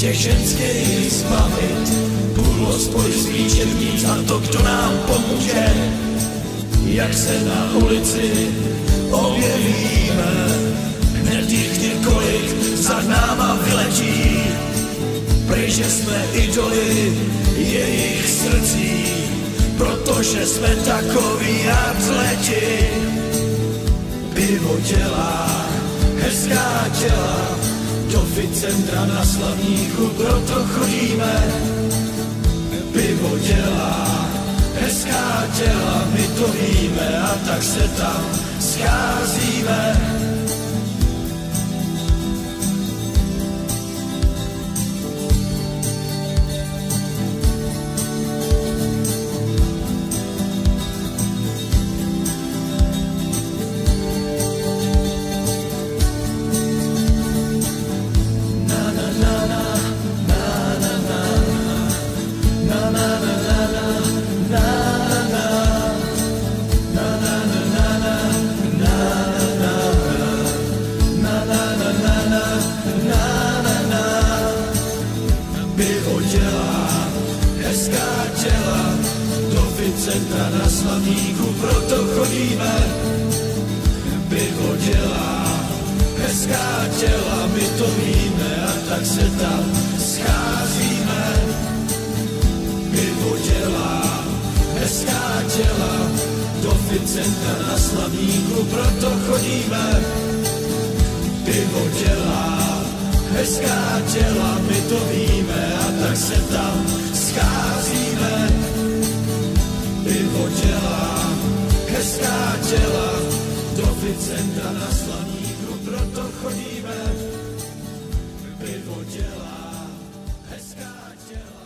těch ženských zbavit, půl hospody zvítěznit a to, kdo nám pomůže, jak se na ulici objevíme, hned jich několik za náma vyletí, pryč, že jsme idoly jejich srdcí, protože jsme takoví atleti. Pivo dělá hezká těla, do Ficentra na Slavíku proto chodíme. Pivo dělá hezká těla, my to víme a tak se tam scházíme. Pivo dělá hezká těla, do Ficentra na Slavíku proto chodíme. Pivo dělá hezká těla, my to víme a tak se tam scházíme. Pivo dělá hezká těla, do Ficentra na Slavíku proto chodíme. Pivo dělá hezká těla, my to víme a tak se tam scházíme. Pivo dělá hezká těla, do Ficentra na Slavíku proto chodíme. Pivo dělá hezká těla.